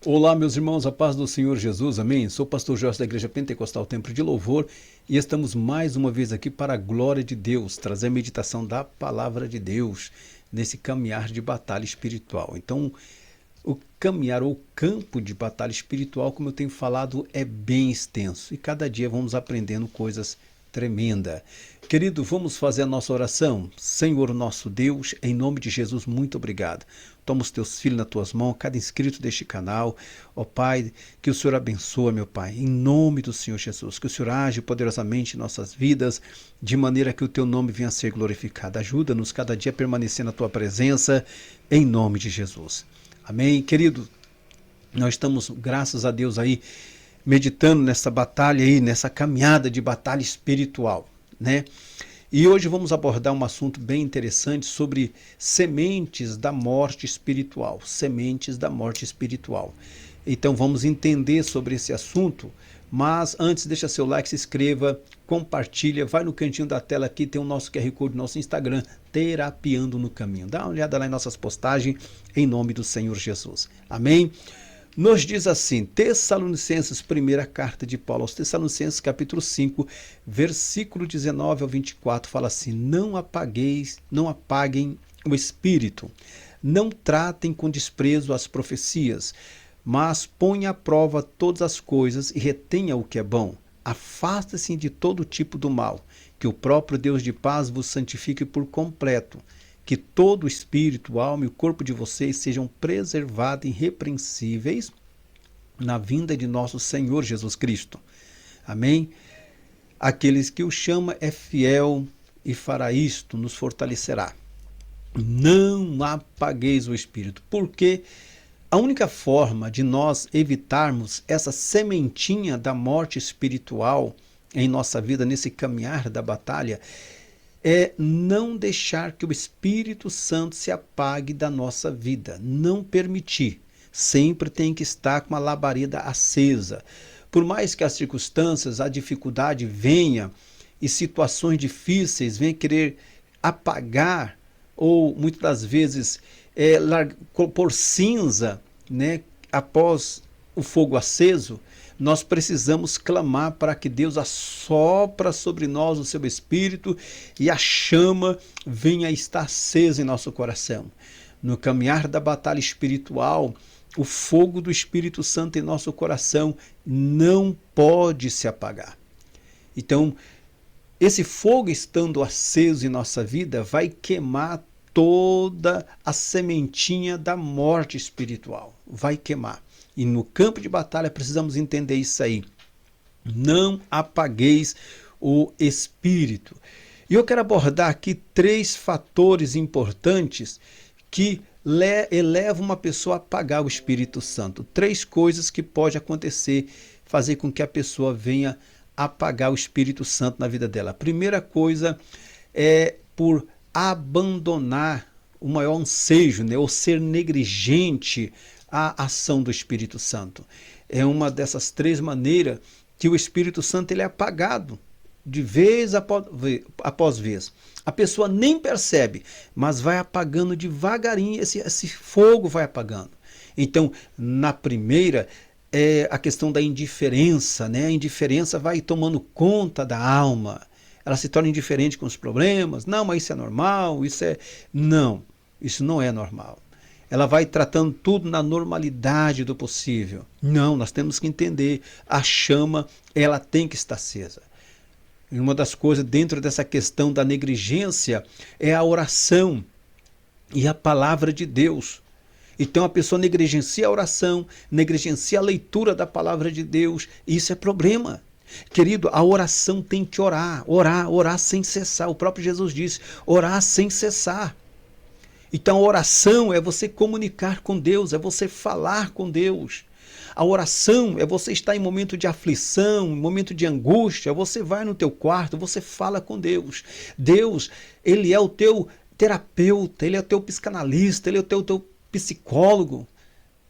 Olá, meus irmãos, a paz do Senhor Jesus, amém? Sou o pastor Jorge da Igreja Pentecostal Templo de Louvor e estamos mais uma vez aqui para a glória de Deus, trazer a meditação da palavra de Deus nesse caminhar de batalha espiritual. Então, o caminhar ou campo de batalha espiritual, como eu tenho falado, é bem extenso e cada dia vamos aprendendo coisas tremendas. Querido, vamos fazer a nossa oração? Senhor nosso Deus, em nome de Jesus, muito obrigado. Toma os teus filhos nas tuas mãos, cada inscrito deste canal. Ó Pai, que o Senhor abençoe, meu Pai, em nome do Senhor Jesus. Que o Senhor age poderosamente em nossas vidas, de maneira que o teu nome venha a ser glorificado. Ajuda-nos cada dia a permanecer na tua presença, em nome de Jesus. Amém. Querido, nós estamos, graças a Deus, aí, meditando nessa batalha aí, nessa caminhada de batalha espiritual, né? E hoje vamos abordar um assunto bem interessante sobre sementes da morte espiritual, sementes da morte espiritual. Então vamos entender sobre esse assunto, mas antes deixa seu like, se inscreva, compartilha, vai no cantinho da tela aqui, tem o nosso QR Code, nosso Instagram, Terapiando no Caminho. Dá uma olhada lá em nossas postagens, em nome do Senhor Jesus. Amém? Nos diz assim, Tessalonicenses, primeira carta de Paulo aos Tessalonicenses, capítulo 5, versículo 19 ao 24, fala assim: não apaguem o espírito, não tratem com desprezo as profecias, mas ponha à prova todas as coisas e retenha o que é bom. Afasta-se de todo tipo do mal, que o próprio Deus de paz vos santifique por completo. Que todo o espírito, alma e o corpo de vocês sejam preservados irrepreensíveis na vinda de nosso Senhor Jesus Cristo. Amém? Aqueles que o chama é fiel e fará isto, nos fortalecerá. Não apagueis o espírito, porque a única forma de nós evitarmos essa sementinha da morte espiritual em nossa vida, nesse caminhar da batalha, é não deixar que o Espírito Santo se apague da nossa vida, não permitir. Sempre tem que estar com a labareda acesa. Por mais que as circunstâncias, a dificuldade venha e situações difíceis venham querer apagar ou muitas das vezes por cinza, né, após o fogo aceso, nós precisamos clamar para que Deus assopra sobre nós o seu Espírito e a chama venha a estar acesa em nosso coração. No caminhar da batalha espiritual, o fogo do Espírito Santo em nosso coração não pode se apagar. Então, esse fogo estando aceso em nossa vida vai queimar toda a sementinha da morte espiritual. Vai queimar. E no campo de batalha precisamos entender isso aí. Não apagueis o espírito. E eu quero abordar aqui 3 fatores importantes que elevam uma pessoa a apagar o Espírito Santo. 3 coisas que pode acontecer, fazer com que a pessoa venha apagar o Espírito Santo na vida dela. A primeira coisa é por abandonar o maior ansejo, né, ou ser negligente a ação do Espírito Santo. É uma dessas 3 maneiras que o Espírito Santo ele é apagado de vez após vez. A pessoa nem percebe, mas vai apagando devagarinho, esse fogo vai apagando. Então, na primeira, é a questão da indiferença, né? A indiferença vai tomando conta da alma. Ela se torna indiferente com os problemas. Não, mas isso é normal, isso é... Não, isso não é normal. Ela vai tratando tudo na normalidade do possível. Não, nós temos que entender, a chama, ela tem que estar acesa. E uma das coisas dentro dessa questão da negligência é a oração e a palavra de Deus. Então a pessoa negligencia a oração, negligencia a leitura da palavra de Deus, e isso é problema. Querido, a oração tem que orar sem cessar. O próprio Jesus disse, orar sem cessar. Então a oração é você comunicar com Deus, é você falar com Deus. A oração é você estar em momento de aflição, em momento de angústia, você vai no teu quarto, você fala com Deus. Deus, ele é o teu terapeuta, ele é o teu psicanalista, ele é o teu psicólogo,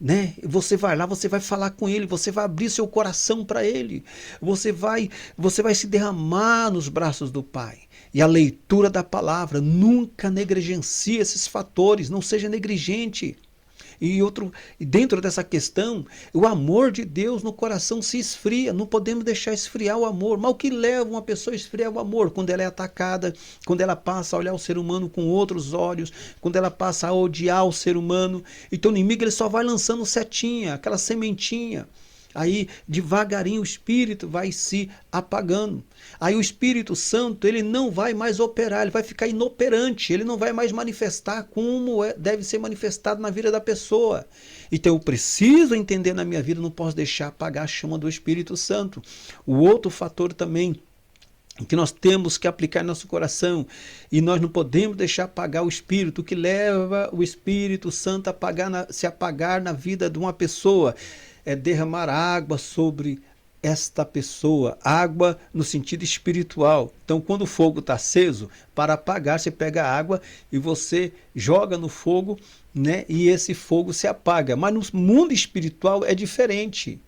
né? Você vai lá, você vai falar com ele, você vai abrir seu coração para ele. Você vai se derramar nos braços do Pai. E a leitura da palavra, nunca negligencie esses fatores, não seja negligente. E dentro dessa questão, o amor de Deus no coração se esfria. Não podemos deixar esfriar o amor. Mas o que leva uma pessoa a esfriar o amor? Quando ela é atacada, quando ela passa a olhar o ser humano com outros olhos, quando ela passa a odiar o ser humano. Então o inimigo ele só vai lançando setinha, aquela sementinha. Aí devagarinho o Espírito vai se apagando. Aí o Espírito Santo ele não vai mais operar, ele vai ficar inoperante, ele não vai mais manifestar como deve ser manifestado na vida da pessoa. Então eu preciso entender na minha vida, não posso deixar apagar a chama do Espírito Santo. O outro fator também que nós temos que aplicar em nosso coração, e nós não podemos deixar apagar o Espírito, o que leva o Espírito Santo a se apagar na vida de uma pessoa, é derramar água sobre esta pessoa, água no sentido espiritual. Então, quando o fogo está aceso, para apagar, você pega a água e você joga no fogo, né? E esse fogo se apaga. Mas no mundo espiritual é diferente.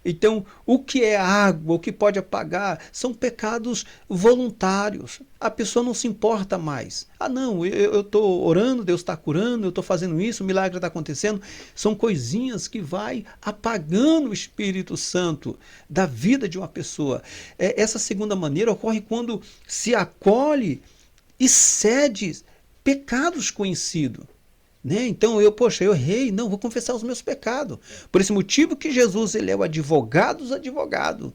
Então, o que é água, o que pode apagar, são pecados voluntários. A pessoa não se importa mais. Ah, não, eu estou orando, Deus está curando, eu estou fazendo isso, o milagre está acontecendo. São coisinhas que vai apagando o Espírito Santo da vida de uma pessoa. Essa segunda maneira ocorre quando se acolhe e cede pecados conhecidos. Né? Então eu errei, não, vou confessar os meus pecados. Por esse motivo que Jesus ele é o advogado dos advogados.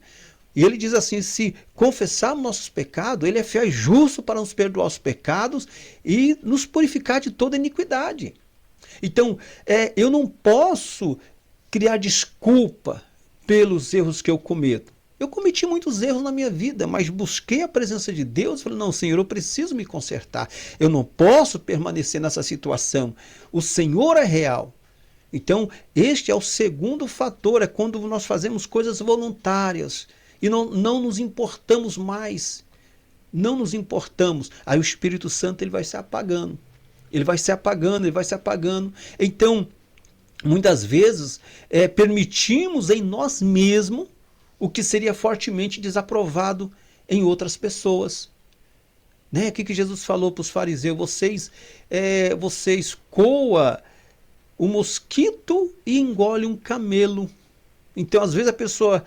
E ele diz assim, se confessarmos nossos pecados, ele é fiel e justo para nos perdoar os pecados e nos purificar de toda iniquidade. Então, eu não posso criar desculpa pelos erros que eu cometo. Eu cometi muitos erros na minha vida, mas busquei a presença de Deus e falei, não, Senhor, eu preciso me consertar. Eu não posso permanecer nessa situação. O Senhor é real. Então, este é o segundo fator, é quando nós fazemos coisas voluntárias e não nos importamos mais. Não nos importamos. Aí o Espírito Santo ele vai se apagando. Ele vai se apagando, ele vai se apagando. Então, muitas vezes, permitimos em nós mesmos o que seria fortemente desaprovado em outras pessoas. Né? O que Jesus falou para os fariseus? Vocês coam o mosquito e engolem um camelo. Então, às vezes, a pessoa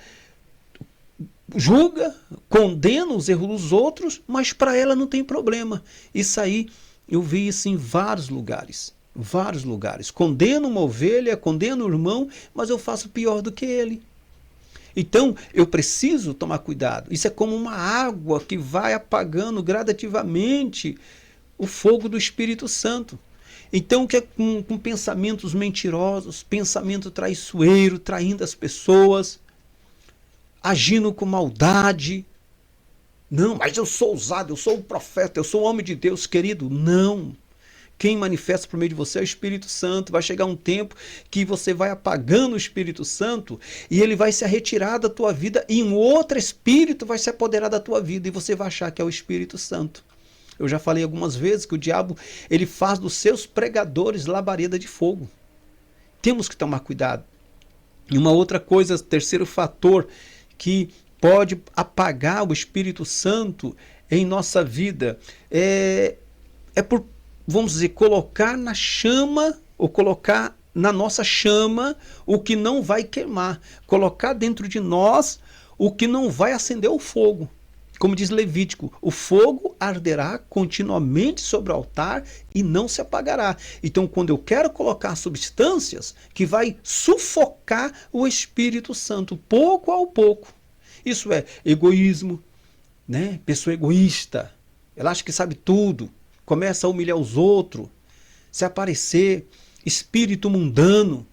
julga, condena os erros dos outros, mas para ela não tem problema. Isso aí, eu vi isso em vários lugares. Vários lugares. Condeno uma ovelha, condeno o irmão, mas eu faço pior do que ele. Então, eu preciso tomar cuidado. Isso é como uma água que vai apagando gradativamente o fogo do Espírito Santo. Então, que é com pensamentos mentirosos, pensamento traiçoeiro, traindo as pessoas, agindo com maldade. Não, mas eu sou ousado, eu sou um profeta, eu sou um homem de Deus, querido. Não. Quem manifesta por meio de você é o Espírito Santo. Vai chegar um tempo que você vai apagando o Espírito Santo e ele vai se retirar da tua vida e um outro Espírito vai se apoderar da tua vida e você vai achar que é o Espírito Santo. Eu já falei algumas vezes que o diabo ele faz dos seus pregadores labareda de fogo. Temos que tomar cuidado. E uma outra coisa, terceiro fator que pode apagar o Espírito Santo em nossa vida é por, vamos dizer, colocar na chama, ou colocar na nossa chama o que não vai queimar. Colocar dentro de nós o que não vai acender o fogo. Como diz Levítico, o fogo arderá continuamente sobre o altar e não se apagará. Então, quando eu quero colocar substâncias que vai sufocar o Espírito Santo, pouco a pouco. Isso é egoísmo, né? Pessoa egoísta. Ela acha que sabe tudo. Começa a humilhar os outros, se aparecer, espírito mundano.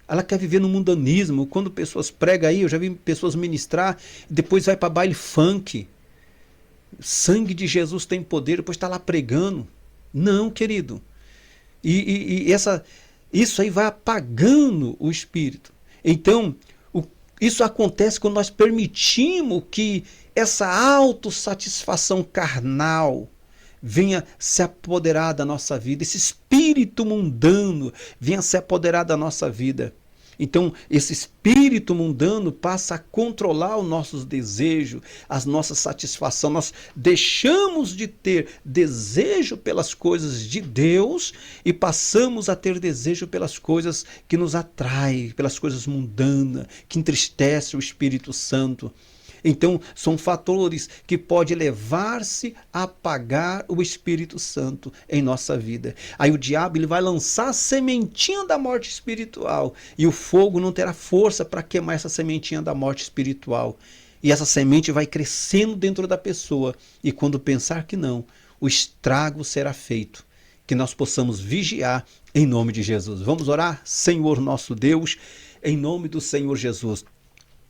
Ela quer viver no mundanismo. Quando pessoas pregam aí, eu já vi pessoas ministrar, depois vai para baile funk. Sangue de Jesus tem poder, depois está lá pregando. Não, querido. Isso aí vai apagando o espírito. Então, isso acontece quando nós permitimos que essa autossatisfação carnal venha se apoderar da nossa vida, esse espírito mundano venha se apoderar da nossa vida. Então, esse espírito mundano passa a controlar os nossos desejos, as nossas satisfações. Nós deixamos de ter desejo pelas coisas de Deus e passamos a ter desejo pelas coisas que nos atraem, pelas coisas mundanas, que entristecem o Espírito Santo. Então, são fatores que podem levar-se a apagar o Espírito Santo em nossa vida. Aí o diabo ele vai lançar a sementinha da morte espiritual e o fogo não terá força para queimar essa sementinha da morte espiritual. E essa semente vai crescendo dentro da pessoa e quando pensar que não, o estrago será feito. Que nós possamos vigiar em nome de Jesus. Vamos orar? Senhor nosso Deus, em nome do Senhor Jesus.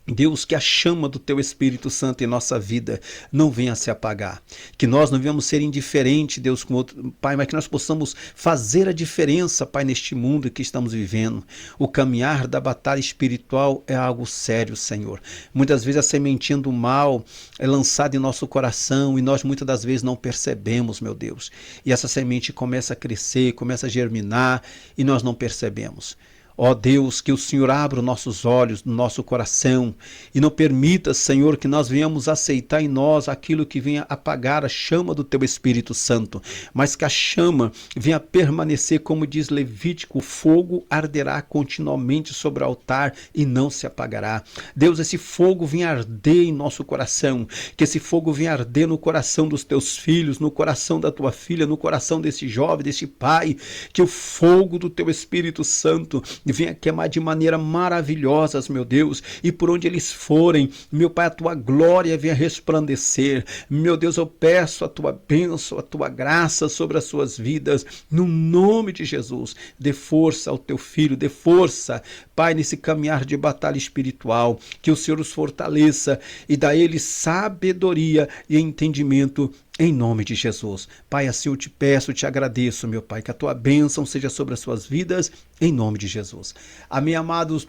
Deus, que a chama do Teu Espírito Santo em nossa vida não venha se apagar. Que nós não venhamos ser indiferentes, Deus, com outro, Pai, mas que nós possamos fazer a diferença, Pai, neste mundo que estamos vivendo. O caminhar da batalha espiritual é algo sério, Senhor. Muitas vezes a sementinha do mal é lançada em nosso coração e nós muitas das vezes não percebemos, meu Deus. E essa semente começa a crescer, começa a germinar e nós não percebemos. Ó Deus, que o Senhor abra os nossos olhos, no nosso coração e não permita, Senhor, que nós venhamos aceitar em nós aquilo que venha apagar a chama do Teu Espírito Santo, mas que a chama venha permanecer, como diz Levítico, o fogo arderá continuamente sobre o altar e não se apagará. Deus, esse fogo venha arder em nosso coração, que esse fogo venha arder no coração dos Teus filhos, no coração da Tua filha, no coração desse jovem, desse pai, que o fogo do Teu Espírito Santo venha queimar de maneira maravilhosa, meu Deus, e por onde eles forem, meu Pai, a Tua glória venha resplandecer. Meu Deus, eu peço a Tua bênção, a Tua graça sobre as suas vidas, no nome de Jesus. Dê força ao Teu filho, dê força, Pai, nesse caminhar de batalha espiritual, que o Senhor os fortaleça e dá a eles sabedoria e entendimento, em nome de Jesus. Pai, assim eu te peço, te agradeço, meu Pai, que a Tua bênção seja sobre as suas vidas, em nome de Jesus. Amém, amados.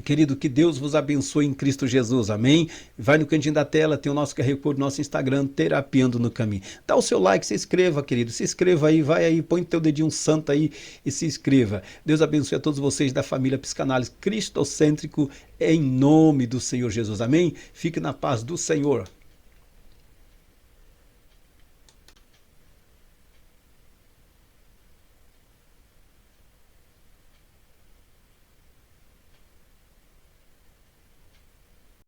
Querido, que Deus vos abençoe em Cristo Jesus, amém? Vai no cantinho da tela, tem o nosso QR Code, nosso Instagram, Terapiando no Caminho. Dá o seu like, se inscreva, querido, se inscreva aí, vai aí, põe teu dedinho santo aí e se inscreva. Deus abençoe a todos vocês da família Psicanálise Cristocêntrico, em nome do Senhor Jesus, amém? Fique na paz do Senhor.